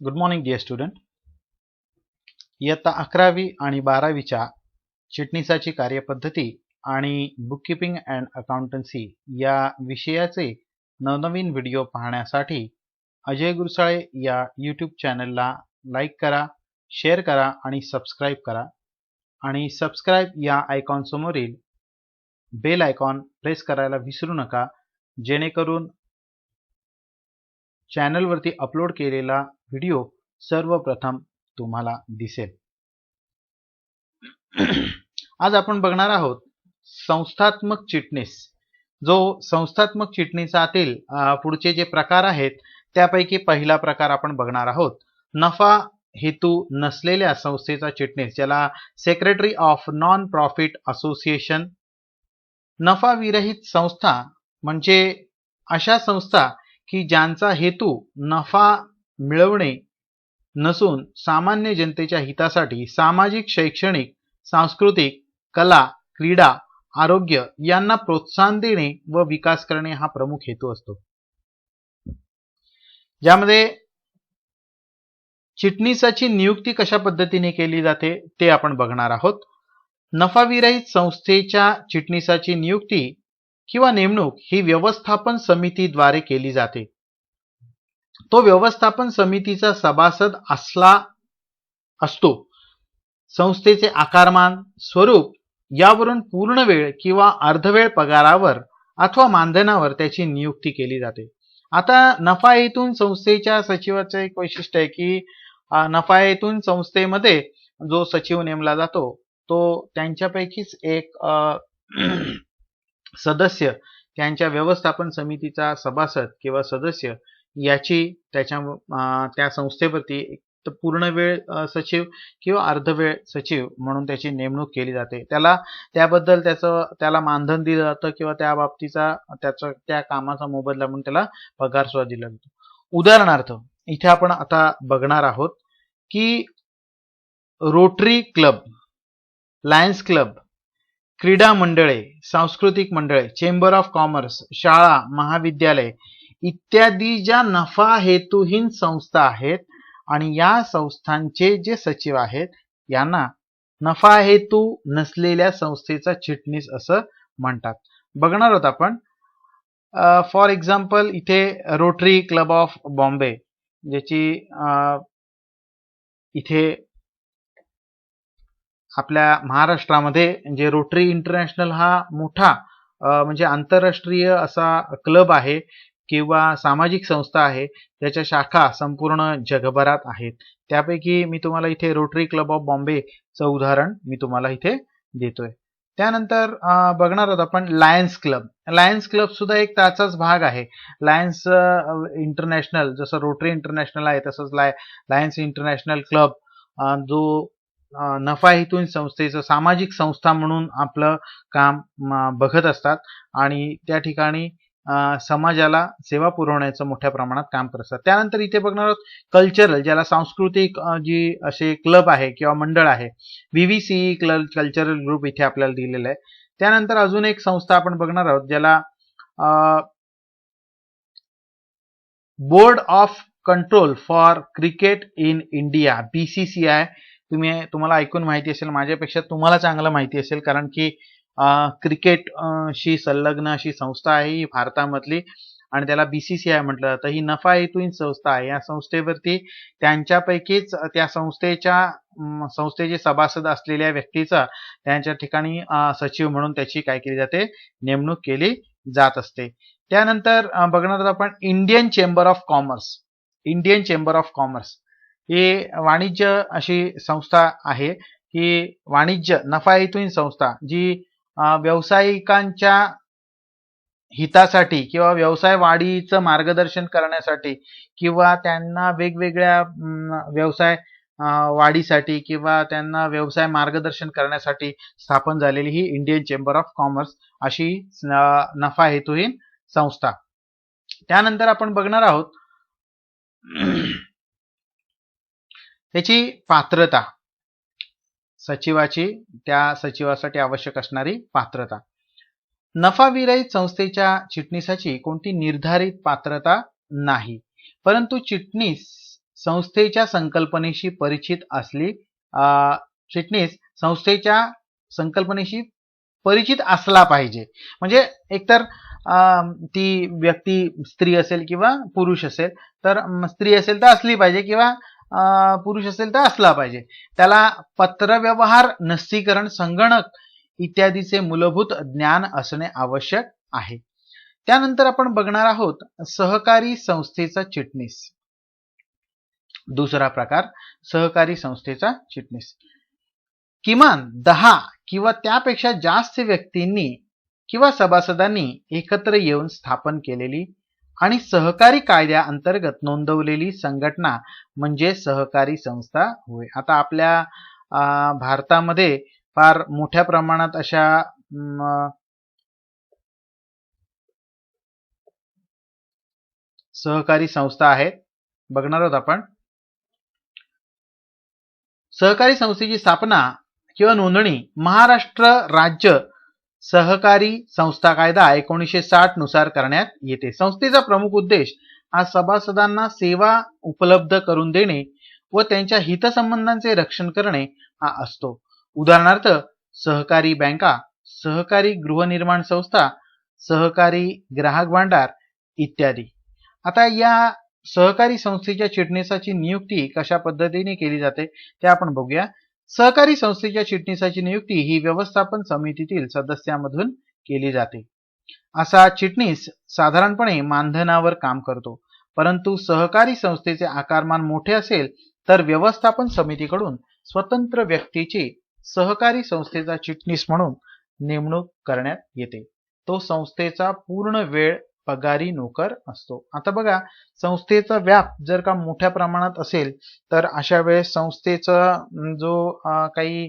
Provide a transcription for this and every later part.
Good morning dear student. इयत्ता 11वी आणि 12वीच्या चिटणीसाची कार्यपद्धती आणि बुककीपिंग अँड अकाउंटन्सी या विषयाचे नवनवीन व्हिडिओ पाहण्यासाठी अजय गुरसाळे या यूट्यूब चॅनलला लाईक करा, शेअर करा आणि सबस्क्राईब करा. आणि सबस्क्राईब या आयकॉन समोरील बेल आयकॉन प्रेस करायला विसरू नका, जेणेकरून चॅनलवरती अपलोड केलेला व्हिडिओ सर्वप्रथम तुम्हाला दिसेल. आज आपण बघणार आहोत संस्थात्मक चिटणीस. जो संस्थात्मक चिटणीसातील पुढचे जे प्रकार आहेत त्यापैकी पहिला प्रकार आपण बघणार आहोत. नफा हेतू नसलेल्या संस्थेचा चिटणीस, ज्याला secretary of non profit association. नफा विरहित संस्था म्हणजे अशा संस्था की ज्यांचा हेतू नफा मिळवणे नसून सामान्य जनतेच्या हितासाठी सामाजिक, शैक्षणिक, सांस्कृतिक, कला, क्रीडा, आरोग्य यांना प्रोत्साहन देणे व विकास करणे हा प्रमुख हेतू असतो. ज्यामध्ये चिटणीसाची नियुक्ती कशा पद्धतीने केली जाते ते आपण बघणार आहोत. नफाविरहित संस्थेच्या चिटणीसाची नियुक्ती किंवा नेमणूक ही व्यवस्थापन समितीद्वारे केली जाते. तो व्यवस्थापन समितीचा सभासद असतो. संस्थेचे आकारमान, स्वरूप यावरून पूर्ण वेळ किंवा अर्धवेळ पगारावर अथवा मानधनावर त्याची नियुक्ती केली जाते. आता नफा हेतून संस्थेच्या सचिवाचे एक वैशिष्ट्य आहे की नफा हेतून संस्थेमध्ये जो सचिव नेमला जातो तो त्यांच्यापैकीच एक सदस्य त्यांच्या व्यवस्थापन समितीचा सभासद किंवा सदस्य याची त्या संस्थेवरती पूर्ण वेळ सचिव किंवा अर्धवेळ सचिव म्हणून त्याची नेमणूक केली जाते. त्याबद्दल त्याला मानधन दिलं जातं किंवा त्या बाबतीचा त्या कामाचा मोबदला म्हणून त्याला पगार सुद्धा दिला जातो. उदाहरणार्थ इथे आपण आता बघणार आहोत की रोटरी क्लब, लायन्स क्लब, क्रीडा मंडळे, सांस्कृतिक मंडळे, चेंबर ऑफ कॉमर्स, शाळा, महाविद्यालय इत्यादी ज्या नफा हेतुहीन संस्था आहेत आणि या संस्थांचे जे सचिव आहेत यांना नफा हेतू नसलेल्या संस्थेचा चिटणीस असं म्हणतात. बघणार आहोत आपण. फॉर एक्झाम्पल इथे रोटरी क्लब ऑफ बॉम्बे, ज्याची इथे आपल्या महाराष्ट्रामध्ये जे रोटरी इंटरनॅशनल हा मोठा म्हणजे आंतरराष्ट्रीय असा क्लब आहे किंवा सामाजिक संस्था आहे, त्याच्या शाखा संपूर्ण जगभरात आहेत. त्यापैकी मी तुम्हाला इथे रोटरी क्लब ऑफ बॉम्बेचं उदाहरण मी तुम्हाला इथे देतोय. त्यानंतर बघणार आहोत आपण लायन्स क्लब. लायन्स क्लब सुद्धा एक त्याचाच भाग आहे. लायन्स इंटरनॅशनल, जसं रोटरी इंटरनॅशनल आहे तसंच लायन्स इंटरनॅशनल क्लब जो नफा हेतून संस्थेचं सामाजिक संस्था म्हणून आपलं काम बघत असतात आणि त्या ठिकाणी समाजाला सेवा पुरवण्याचं मोठ्या प्रमाणात काम करत असतात. त्यानंतर इथे बघणार आहोत कल्चरल, ज्याला सांस्कृतिक जी असे क्लब आहे किंवा मंडळ आहे, VVCE कल्चरल ग्रुप इथे आपल्याला दिलेलं आहे. त्यानंतर अजून एक संस्था आपण बघणार आहोत ज्याला board of control for cricket in India, BCCI. तुम्हाला ऐकून माहिती असेल, माझ्यापेक्षा तुम्हाला चांगलं माहिती असेल, कारण की क्रिकेट शी संलग्न अशी संस्था आहे ही भारतामधली आणि त्याला BCCI म्हटलं जातं. ही नफा हेतूहीन संस्था आहे. या संस्थेवरती त्यांच्यापैकीच त्या संस्थेचे सभासद असलेल्या व्यक्तीचा त्यांच्या ठिकाणी सचिव म्हणून त्याची काय केली जाते, नेमणूक केली जात असते. त्यानंतर बघणार आहोत आपण Indian chamber of commerce. Indian chamber of commerce ही वाणिज्य अशी संस्था आहे की वाणिज्य नफा हेतूहीन संस्था जी व्यावसायिकांच्या हितासाठी किंवा व्यवसाय वाढीचं मार्गदर्शन करण्यासाठी किंवा त्यांना वेगवेगळ्या व्यवसाय वाढीसाठी किंवा त्यांना व्यवसाय मार्गदर्शन करण्यासाठी स्थापन झालेली ही इंडियन चेंबर ऑफ कॉमर्स अशी नफा हेतुहीन संस्था. त्यानंतर आपण बघणार आहोत त्याची पात्रता, सचिवाची, त्या सचिवासाठी आवश्यक असणारी पात्रता. नफा विरहित संस्थेच्या चिटणीसाची कोणती निर्धारित पात्रता नाही, परंतु चिटणीस संस्थेच्या संकल्पनेशी परिचित असली चिटणीस संस्थेच्या संकल्पनेशी परिचित असला पाहिजे. म्हणजे एकतर ती व्यक्ती स्त्री असेल किंवा पुरुष असेल, तर स्त्री असेल तर असली पाहिजे किंवा पुरुष असेल तर असला पाहिजे. त्याला पत्रव्यवहार, नस्सीकरण, संगणक इत्यादीचे मूलभूत ज्ञान असणे आवश्यक आहे. त्यानंतर आपण बघणार आहोत सहकारी संस्थेचा चिटणीस. दुसरा प्रकार, सहकारी संस्थेचा चिटणीस. किमान 10 किंवा त्यापेक्षा जास्त व्यक्तींनी किंवा सभासदांनी एकत्र येऊन स्थापन केलेली आणि सहकारी कायद्याअंतर्गत नोंदवलेली संघटना म्हणजे सहकारी संस्था होय. आता आपल्या भारतामध्ये फार मोठ्या प्रमाणात अशा सहकारी संस्था आहेत. बघणार आहोत आपण. सहकारी संस्थेची स्थापना किंवा नोंदणी महाराष्ट्र राज्य सहकारी संस्था कायदा 1960 नुसार करण्यात येते. संस्थेचा प्रमुख उद्देश हा सभासदांना सेवा उपलब्ध करून देणे व त्यांच्या हितसंबंधांचे रक्षण करणे हा असतो. उदाहरणार्थ सहकारी बँका, सहकारी गृहनिर्माण संस्था, सहकारी ग्राहक भांडार इत्यादी. आता या सहकारी संस्थेच्या चिटणीसाची नियुक्ती कशा पद्धतीने केली जाते ते आपण बघूया. सहकारी संस्थेच्या चिटणीसाची नियुक्ती ही व्यवस्थापन समितीतील सदस्यांमधून केली जाते. असा चिटणीस साधारणपणे मानधनावर काम करतो. परंतु सहकारी संस्थेचे आकारमान मोठे असेल तर व्यवस्थापन समितीकडून स्वतंत्र व्यक्तीची सहकारी संस्थेचा चिटणीस म्हणून नेमणूक करण्यात येते. तो संस्थेचा पूर्ण वेळ पगारी नोकर असतो. आता बघा, संस्थेचा व्याप जर का मोठ्या प्रमाणात असेल तर अशा वेळेस संस्थेचा जो काही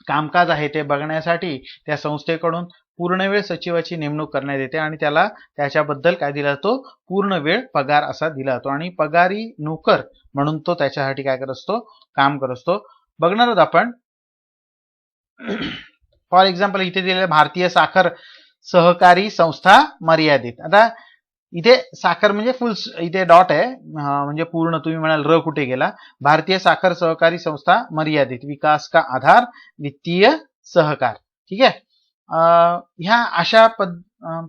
कामकाज आहे ते बघण्यासाठी त्या संस्थेकडून पूर्ण वेळ सचिवाची नेमणूक करण्यात येते आणि त्याला त्याच्याबद्दल काय दिला जातो, पूर्ण वेळ पगार असा दिला जातो आणि पगारी नोकर म्हणून तो त्याच्यासाठी काय करत असतो, काम करत असतो. बघणार आहोत आपण. फॉर एक्झाम्पल इथे दिलेलं भारतीय साखर सहकारी संस्था मर्यादित. आता इथे साखर म्हणजे फुल, इथे डॉट आहे म्हणजे पूर्ण, तुम्ही म्हणाल र कुठे गेला. भारतीय साखर सहकारी संस्था मर्यादित, विकास का आधार, वित्तीय सहकार. ठीक आहे. ह्या अशा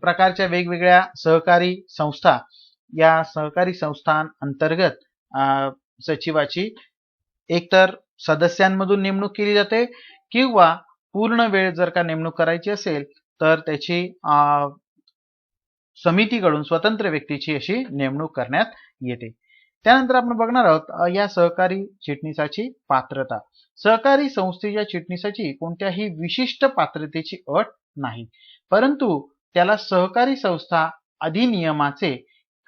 प्रकारच्या वेगवेगळ्या सहकारी संस्था, या सहकारी संस्थांअंतर्गत सचिवाची एकतर सदस्यांमधून नेमणूक केली जाते किंवा पूर्ण वेळ जर का नेमणूक करायची असेल तर त्याची समितीकडून स्वतंत्र व्यक्तीची अशी नेमणूक करण्यात येते. त्यानंतर आपण बघणार आहोत या सहकारी चिटणीसाची पात्रता. सहकारी संस्थेच्या चिटणीसाची कोणत्याही विशिष्ट पात्रतेची अट नाही, परंतु त्याला सहकारी संस्था अधिनियमाचे,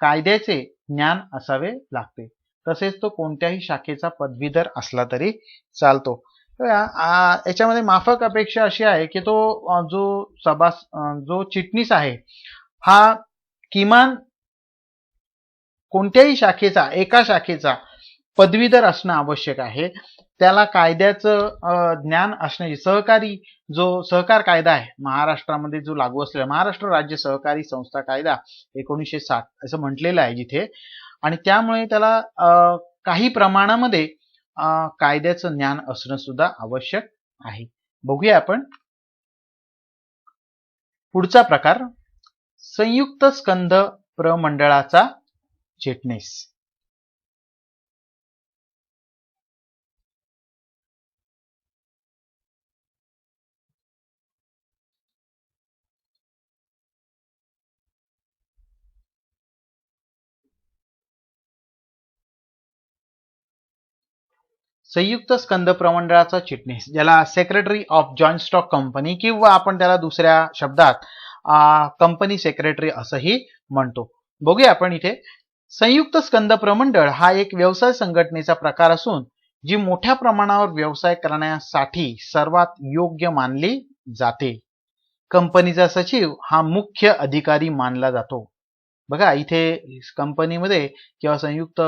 कायद्याचे ज्ञान असावे लागते. तसेच तो कोणत्याही शाखेचा पदवीधर असला तरी चालतो. याच्यामध्ये माफक अपेक्षा अशी आहे की तो जो चिटणीस आहे हा किमान कोणत्याही शाखेचा, एका शाखेचा पदवीधर असणं आवश्यक आहे. त्याला कायद्याचं ज्ञान असण्याची, सहकारी जो सहकार कायदा आहे महाराष्ट्रामध्ये जो लागू असलेला महाराष्ट्र राज्य सहकारी संस्था कायदा 1960 असं म्हटलेलं आहे जिथे, आणि त्यामुळे त्याला काही प्रमाणामध्ये कायद्याचं ज्ञान असणं सुद्धा आवश्यक आहे. बघूया आपण पुढचा प्रकार, संयुक्त स्कंध प्रमंडळाचा चिटणीस. संयुक्त स्कंद प्रमंडळाचा चिटणीस, ज्याला secretary of joint stock company किंवा आपण त्याला दुसऱ्या शब्दात कंपनी सेक्रेटरी असंही म्हणतो. बघूया आपण इथे. संयुक्त स्कंद प्रमंडळ हा एक व्यवसाय संघटनेचा प्रकार असून जी मोठ्या प्रमाणावर व्यवसाय करण्यासाठी सर्वात योग्य मानली जाते. कंपनीचा सचिव हा मुख्य अधिकारी मानला जातो. बघा इथे कंपनीमध्ये किंवा संयुक्त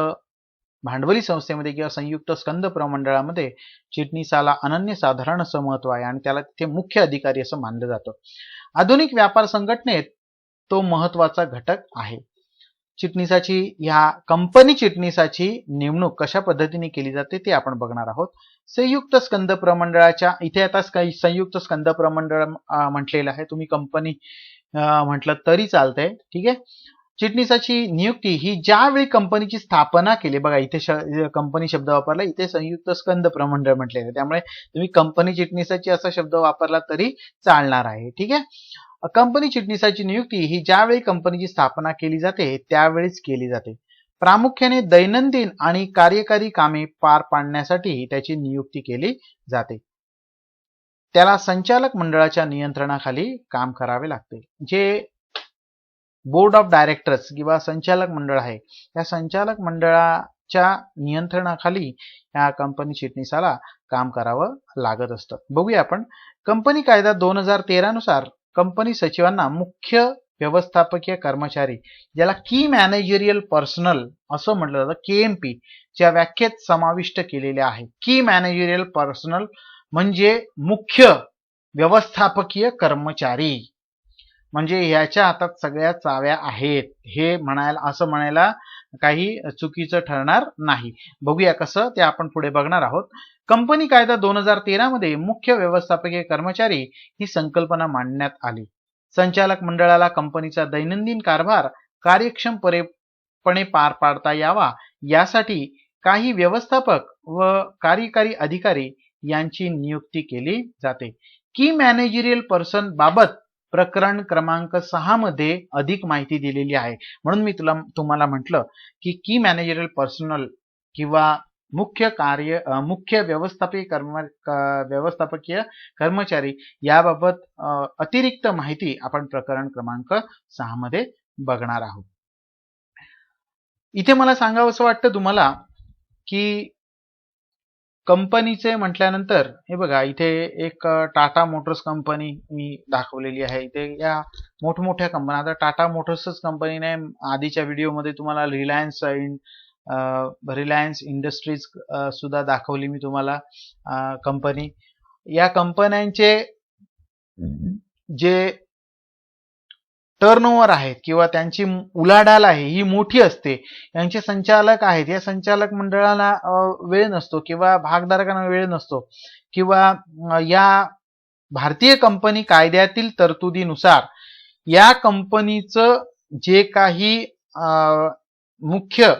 भांडवली संस्थेमध्ये किंवा संयुक्त स्कंद प्रमंडळामध्ये चिटणीसाला अनन्यसाधारण असं महत्व आहे आणि त्याला तिथे मुख्य अधिकारी असं मानलं जातं. आधुनिक व्यापार संघटनेत तो महत्वाचा घटक आहे. चिटणीसाची ह्या कंपनी चिटणीसाची नेमणूक कशा पद्धतीने केली जाते ते आपण बघणार आहोत. संयुक्त स्कंद प्रमंडळाच्या इथे आता काही संयुक्त स्कंद प्रमंडळ म्हटलेलं आहे, तुम्ही कंपनी म्हटलं तरी चालतंय. ठीक आहे. चिटणीसाची नियुक्ती ही ज्यावेळी कंपनीची स्थापना केली, बघा इथे कंपनी शब्द वापरला, इथे संयुक्त स्कंद प्रमंडळ म्हटलेलं आहे, त्यामुळे तुम्ही कंपनी चिटणीसाची असा शब्द वापरला तरी चालणार आहे. ठीक आहे. कंपनी चिटणीसाची नियुक्ती ही ज्यावेळी कंपनीची स्थापना केली जाते त्यावेळीच केली जाते. प्रामुख्याने दैनंदिन आणि कार्यकारी कामे पार पाडण्यासाठी त्याची नियुक्ती केली जाते. त्याला संचालक मंडळाच्या नियंत्रणाखाली काम करावे लागते. जे बोर्ड ऑफ डायरेक्टर्स किंवा संचालक मंडळ आहे, या संचालक मंडळाच्या नियंत्रणाखाली या कंपनी चिटणीसाला काम करावं लागत असतं. बघूया आपण. कंपनी कायदा 2013 नुसार कंपनी सचिवांना मुख्य व्यवस्थापकीय कर्मचारी, ज्याला की मॅनेजरियल पर्सनल असं म्हटलं जातं, KMP च्या व्याख्येत समाविष्ट केलेले आहे. की मॅनेजरियल पर्सनल म्हणजे मुख्य व्यवस्थापकीय कर्मचारी, म्हणजे ह्याच्या हातात सगळ्या चाव्या आहेत, हे म्हणायला काही चुकीचं ठरणार नाही. बघूया कसं ते आपण पुढे बघणार आहोत. कंपनी कायदा 2013 मध्ये मुख्य व्यवस्थापकीय कर्मचारी ही संकल्पना मांडण्यात आली. संचालक मंडळाला कंपनीचा दैनंदिन कारभार कार्यक्षमपणे पार पाडता यावा यासाठी काही व्यवस्थापक व कार्यकारी अधिकारी यांची नियुक्ती केली जाते. की मॅनेजरियल पर्सन बाबत प्रकरण क्रमांक 6 मध्ये अधिक माहिती दिलेली आहे. म्हणून मी तुम्हाला म्हटलं की मॅनेजरियल पर्सनल किंवा मुख्य व्यवस्थापकीय कर्मचारी याबाबत अतिरिक्त माहिती आपण प्रकरण क्रमांक 6 मध्ये बघणार आहोत. इथे मला सांगावंसं वाटतं तुम्हाला की कंपनीचे म्हटल्यानंतर हे बघा, इथे एक टाटा मोटर्स कंपनी मी दाखवलेली आहे. इथे या मोठमोठ्या कंपन्या, आता टाटा मोटर्सच कंपनी नाही, आधीच्या व्हिडिओमध्ये तुम्हाला रिलायन्स इंडस्ट्रीज सुद्धा दाखवली मी तुम्हाला कंपनी. या कंपन्यांचे जे टर्नओव्हर आहेत किंवा त्यांची उलाढाल आहे ही मोठी असते. यांचे संचालक आहेत, या संचालक मंडळाला वेळ नसतो किंवा भागधारकांना वेळ नसतो, किंवा या भारतीय कंपनी कायद्यातील तरतुदीनुसार या कंपनीचं जे काही मुख्य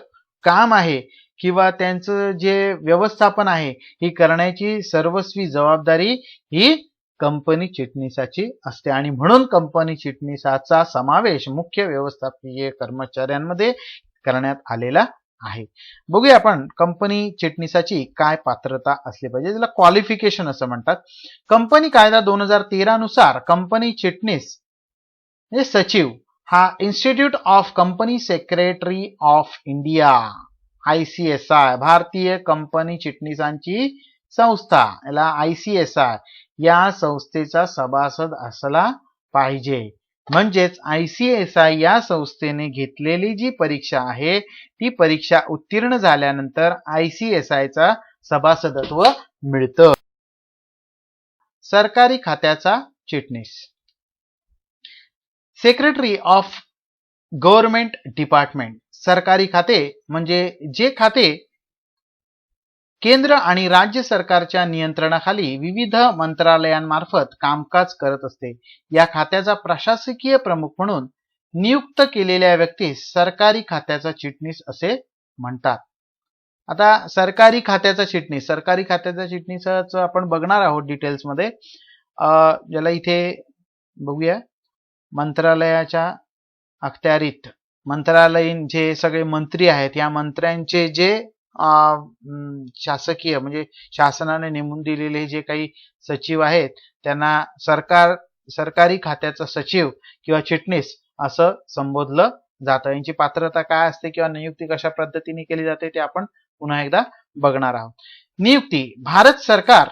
काम आहे किंवा त्यांचं जे व्यवस्थापन आहे ही करण्याची सर्वस्वी जबाबदारी ही कंपनी चिटणीसाची असते, आणि म्हणून कंपनी चिटणीसाचा समावेश मुख्य व्यवस्थापकीय कर्मचाऱ्यांमध्ये करण्यात आलेला आहे. बघूया आपण कंपनी चिटणीसाची काय पात्रता असली पाहिजे, ज्याला क्वालिफिकेशन असं म्हणतात. कंपनी कायदा 2013 नुसार कंपनी चिटणीस म्हणजे सचिव हा institute of company secretary of India ICSI, भारतीय कंपनी चिटणीसांची संस्था, याला ICSI या संस्थेचा सभासद असला पाहिजे. म्हणजेच ICSI या संस्थेने घेतलेली जी परीक्षा आहे ती परीक्षा उत्तीर्ण झाल्यानंतर ICSI चा सभासदत्व मिळतं. सरकारी खात्याचा चिटणीस, सेक्रेटरी ऑफ गव्हर्नमेंट डिपार्टमेंट. सरकारी खाते म्हणजे जे खाते केंद्र आणि राज्य सरकारच्या नियंत्रणाखाली विविध मंत्रालयांमार्फत कामकाज करत असते. या खात्याचा प्रशासकीय प्रमुख म्हणून नियुक्त केलेल्या व्यक्तीस सरकारी खात्याचा चिटणीस असे म्हणतात. आता सरकारी खात्याचा चिटणीस आपण बघणार आहोत डिटेल्स मध्ये. ज्याला इथे बघूया, मंत्रालयाच्या अखत्यारीत मंत्रालयीन जे सगळे मंत्री आहेत या मंत्र्यांचे जे शासकीय म्हणजे शासनाने नेमून दिलेले जे काही सचिव आहेत त्यांना सरकारी खात्याचा सचिव किंवा चिटणीस असं संबोधलं जातं. यांची पात्रता काय असते किंवा नियुक्ती कशा पद्धतीने केली जाते ते आपण पुन्हा एकदा बघणार आहोत. नियुक्ती, भारत सरकार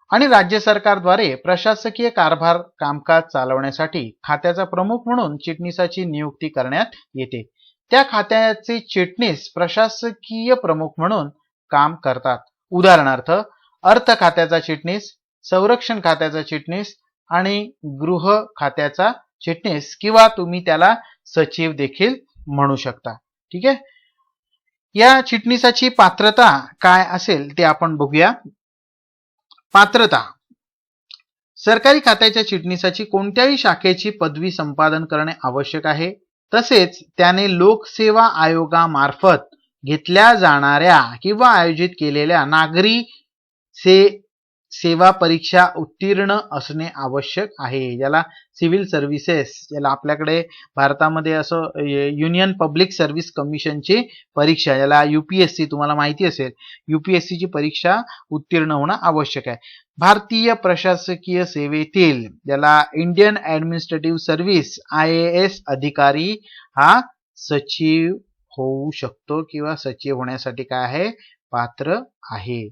आणि राज्य सरकारद्वारे प्रशासकीय कारभार कामकाज चालवण्यासाठी खात्याचा प्रमुख म्हणून चिटणीसाची नियुक्ती करण्यात येते. त्या खात्याचे चिटणीस प्रशासकीय प्रमुख म्हणून काम करतात. उदाहरणार्थ अर्थ खात्याचा चिटणीस, संरक्षण खात्याचा चिटणीस आणि गृह खात्याचा चिटणीस, किंवा तुम्ही त्याला सचिव देखील म्हणू शकता. ठीक आहे. या चिटणीसाची पात्रता काय असेल ते आपण बघूया. पात्रता: सरकारी खात्याच्या चिटणीसाची कोणत्याही शाखेची पदवी संपादन करणे आवश्यक आहे. तसेच त्याने लोकसेवा आयोगामार्फत घेतल्या जाणाऱ्या किंवा आयोजित केलेल्या नागरी सेवा परीक्षा उत्तीर्ण असणे आवश्यक आहे. ज्याला सिव्हिल सर्व्हिसेस, ज्याला आपल्याकडे भारतामध्ये असं युनियन पब्लिक सर्व्हिस कमिशनची परीक्षा, ज्याला UPSC तुम्हाला माहिती असेल, UPSC ची परीक्षा उत्तीर्ण होणं आवश्यक आहे. भारतीय प्रशासकीय सेवेतील, ज्याला इंडियन ऍडमिनिस्ट्रेटिव्ह सर्व्हिस IAS अधिकारी हा सचिव होऊ शकतो किंवा सचिव होण्यासाठी काय आहे, पात्र आहे.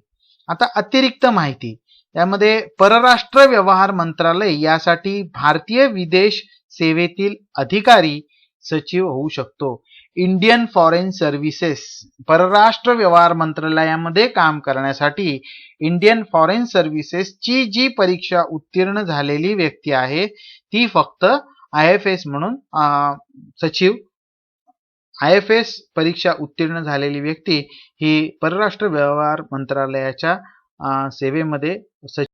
आता अतिरिक्त माहिती, यामध्ये परराष्ट्र व्यवहार मंत्रालय यासाठी भारतीय विदेश सेवेतील अधिकारी सचिव होऊ शकतो. इंडियन फॉरेन सर्व्हिसेस, परराष्ट्र व्यवहार मंत्रालयामध्ये काम करण्यासाठी इंडियन फॉरेन सर्व्हिसेसची जी परीक्षा उत्तीर्ण झालेली व्यक्ती आहे ती फक्त IFS म्हणून सचिव, IFS परीक्षा उत्तीर्ण झालेली व्यक्ती ही परराष्ट्र व्यवहार मंत्रालयाच्या सेवेमध्ये